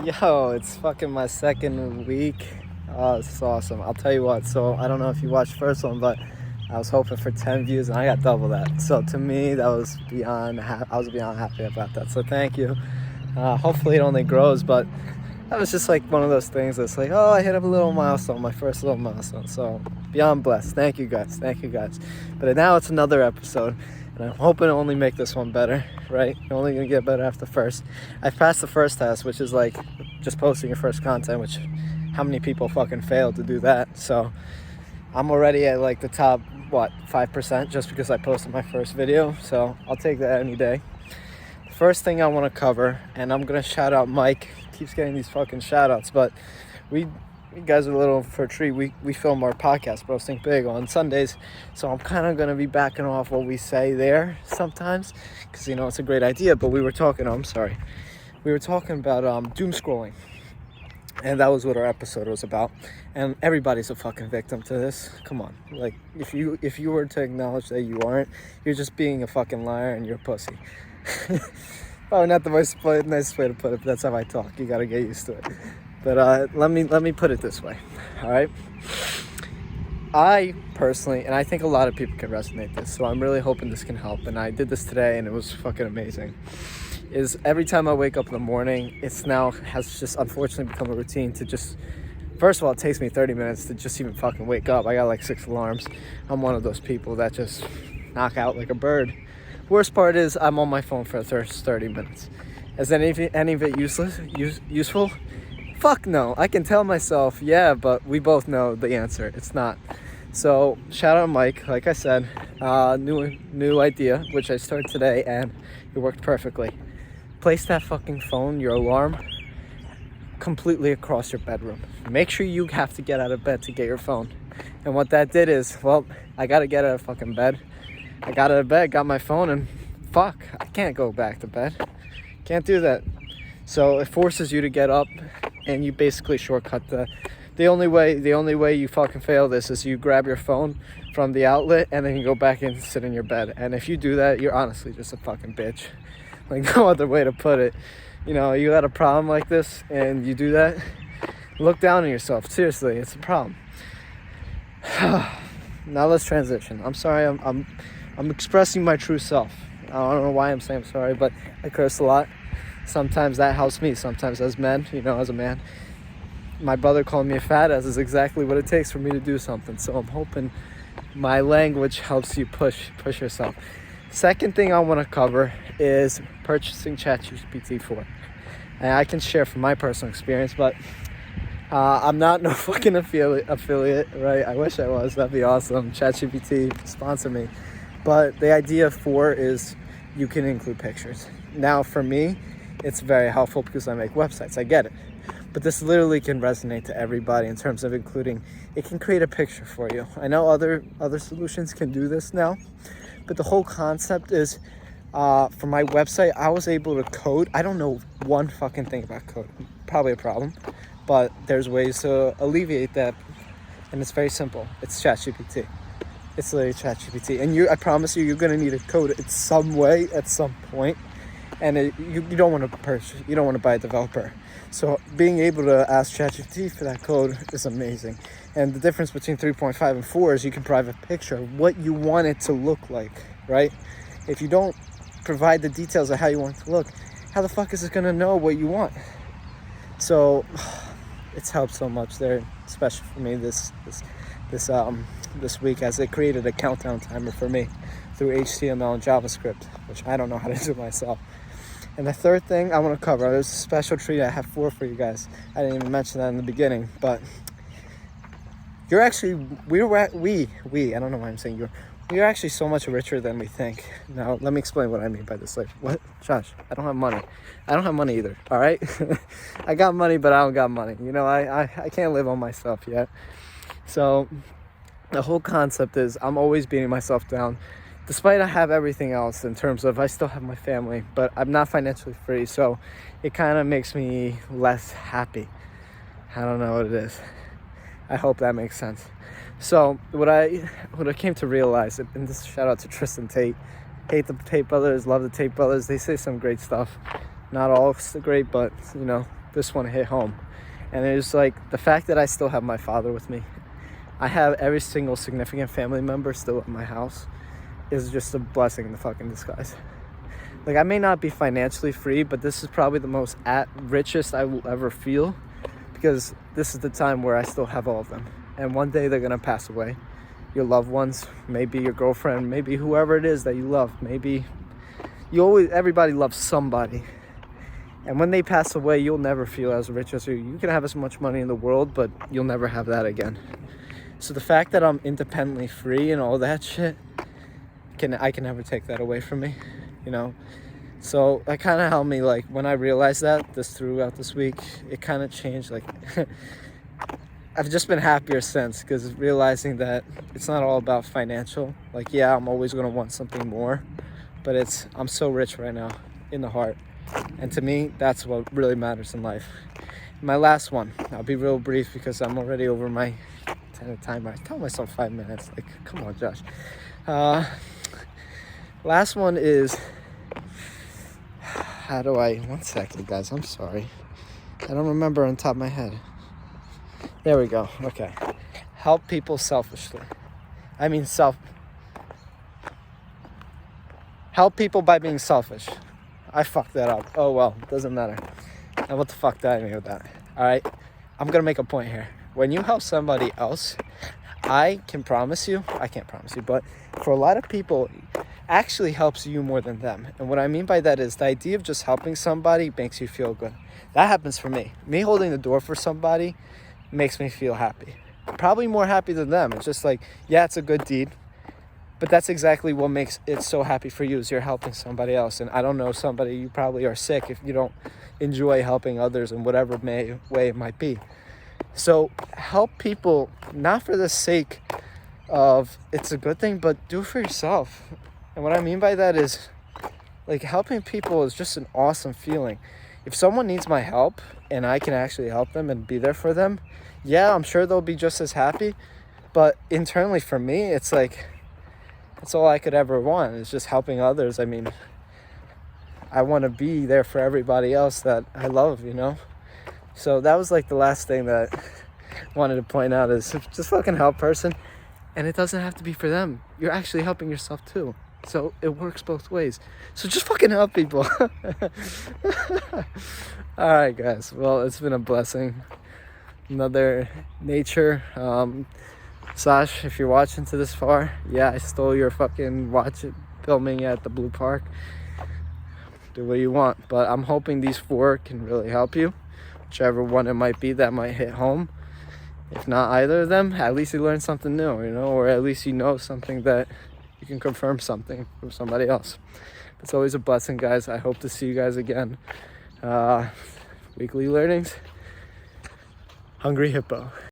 Yo, it's fucking my second week. Oh, this is awesome. I'll tell you what. So I don't know if you watched the first one, but I was hoping for 10 views and I got double that. So to me, that was I was beyond happy about that. So thank you. Hopefully it only grows, but that was just like one of those things that's like, oh, I hit up a little milestone, my first little milestone. So beyond blessed. Thank you guys. Thank you guys. But now it's another episode. And I'm hoping to only make this one better, right? You're only gonna get better after the first. I've passed the first test, which is like just posting your first content, which how many people fucking fail to do that? So I'm already at like the top, 5% just because I posted my first video. So I'll take that any day. First thing I want to cover, and I'm gonna shout out Mike. He keeps getting these fucking shout outs, but you guys are a little for a treat. We film our podcast, Bros Think Big, on Sundays, so I'm kind of going to be backing off what we say there sometimes, because, it's a great idea, but we were talking about doom scrolling, and that was what our episode was about, and everybody's a fucking victim to this. Come on, like, if you were to acknowledge that you aren't, you're just being a fucking liar and you're a pussy. Probably not the nicest way to put it, but that's how I talk. You got to get used to it. But let me put it this way, all right? I personally, and I think a lot of people can resonate this, so I'm really hoping this can help, and I did this today, and it was fucking amazing, is every time I wake up in the morning, has just unfortunately become a routine to just, first of all, it takes me 30 minutes to just even fucking wake up. I got like 6 alarms. I'm one of those people that just knock out like a bird. Worst part is I'm on my phone for the first 30 minutes. Is any of it useful? Fuck no. I can tell myself, yeah, but we both know the answer. It's not. So shout out Mike. Like I said, new idea, which I started today, and it worked perfectly. Place that fucking phone, your alarm, completely across your bedroom. Make sure you have to get out of bed to get your phone. And what that did is, I gotta get out of fucking bed. I got out of bed, got my phone, and fuck, I can't go back to bed. Can't do that. So it forces you to get up, and you basically shortcut the only way you fucking fail this is you grab your phone from the outlet and then you go back and sit in your bed. And if you do that, you're honestly just a fucking bitch. Like, no other way to put it. You got a problem like this and you do that, look down on yourself. Seriously, it's a problem. Now let's transition. I'm sorry, I'm expressing my true self. I don't know why I'm saying I'm sorry, but I curse a lot. Sometimes that helps me. Sometimes as a man, my brother called me a fat ass is exactly what it takes for me to do something. So I'm hoping my language helps you push yourself. Second thing I want to cover is purchasing ChatGPT4. And I can share from my personal experience, but I'm not no fucking affiliate, right? I wish I was. That'd be awesome. ChatGPT, sponsor me. But the idea of 4 is you can include pictures. Now, for me, it's very helpful because I make websites. I get it. But this literally can resonate to everybody in terms of including, it can create a picture for you. I know other solutions can do this now, but the whole concept is, for my website, I was able to code. I don't know one fucking thing about code. Probably a problem, but there's ways to alleviate that. And it's very simple. It's ChatGPT. It's literally ChatGPT. And I promise you're going to need to code it in some way at some point. And you don't want to purchase, you don't want to buy a developer. So being able to ask ChatGPT for that code is amazing. And the difference between 3.5 and 4 is you can provide a picture of what you want it to look like, right? If you don't provide the details of how you want it to look, how the fuck is it going to know what you want? So it's helped so much there, especially for me this week, as it created a countdown timer for me through HTML and JavaScript, which I don't know how to do myself. And the third thing I want to cover, there's a special treat. I have 4 for you guys. I didn't even mention that in the beginning, but you're actually, I don't know why I'm saying we're actually so much richer than we think. Now, let me explain what I mean by this. Like, what? Josh, I don't have money. I don't have money either, all right? I got money, but I don't got money. I can't live on myself yet. So the whole concept is I'm always beating myself down. Despite I have everything else in terms of I still have my family, but I'm not financially free, so it kind of makes me less happy. I don't know what it is. I hope that makes sense. So what I came to realize, and this shout out to Tristan Tate, hate the Tate brothers, love the Tate brothers. They say some great stuff. Not all great, but this one hit home. And it was like the fact that I still have my father with me. I have every single significant family member still at my house is just a blessing in the fucking disguise. Like, I may not be financially free, but this is probably the most richest I will ever feel, because this is the time where I still have all of them. And one day they're gonna pass away. Your loved ones, maybe your girlfriend, maybe whoever it is that you love. Maybe everybody loves somebody. And when they pass away, you'll never feel as rich as you. You can have as much money in the world, but you'll never have that again. So the fact that I'm independently free and all that shit, I can never take that away from me, you know? So that kind of helped me, like, when I realized that throughout this week, it kind of changed, like, I've just been happier since, because realizing that it's not all about financial. Like, yeah, I'm always going to want something more, but I'm so rich right now in the heart. And to me, that's what really matters in life. My last one, I'll be real brief because I'm already over my timer. I tell myself 5 minutes. Like, come on, Josh. Last one is, one second, guys, I'm sorry. I don't remember on top of my head. There we go. Okay. Help people selfishly. Help people by being selfish. I fucked that up. Oh well, doesn't matter. And what the fuck did I mean with that? Alright, I'm gonna make a point here. When you help somebody else, I can't promise you, but for a lot of people, actually helps you more than them. And what I mean by that is the idea of just helping somebody makes you feel good. That happens for me. Me holding the door for somebody makes me feel happy. Probably more happy than them. It's just like, yeah, it's a good deed, but that's exactly what makes it so happy for you, is you're helping somebody else. And I don't know, somebody, you probably are sick if you don't enjoy helping others in whatever way it might be. So help people, not for the sake of it's a good thing, but do it for yourself. And what I mean by that is, like, helping people is just an awesome feeling. If someone needs my help and I can actually help them and be there for them, yeah, I'm sure they'll be just as happy. But internally for me, it's like, that's all I could ever want, is just helping others. I mean, I want to be there for everybody else that I love, you know? So that was like the last thing that I wanted to point out, is just fucking help person. And it doesn't have to be for them. You're actually helping yourself too. So it works both ways. So just fucking help people. All right, guys. Well, it's been a blessing. Another nature. Sash, if you're watching to this far, yeah, I stole your fucking filming at the Blue Park. Do what you want. But I'm hoping these 4 can really help you. Whichever one it might be that might hit home. If not either of them, at least you learned something new, you know, or at least you know something that you can confirm something from somebody else. It's always a blessing, guys. I hope to see you guys again. Weekly learnings. Hungry Hippo.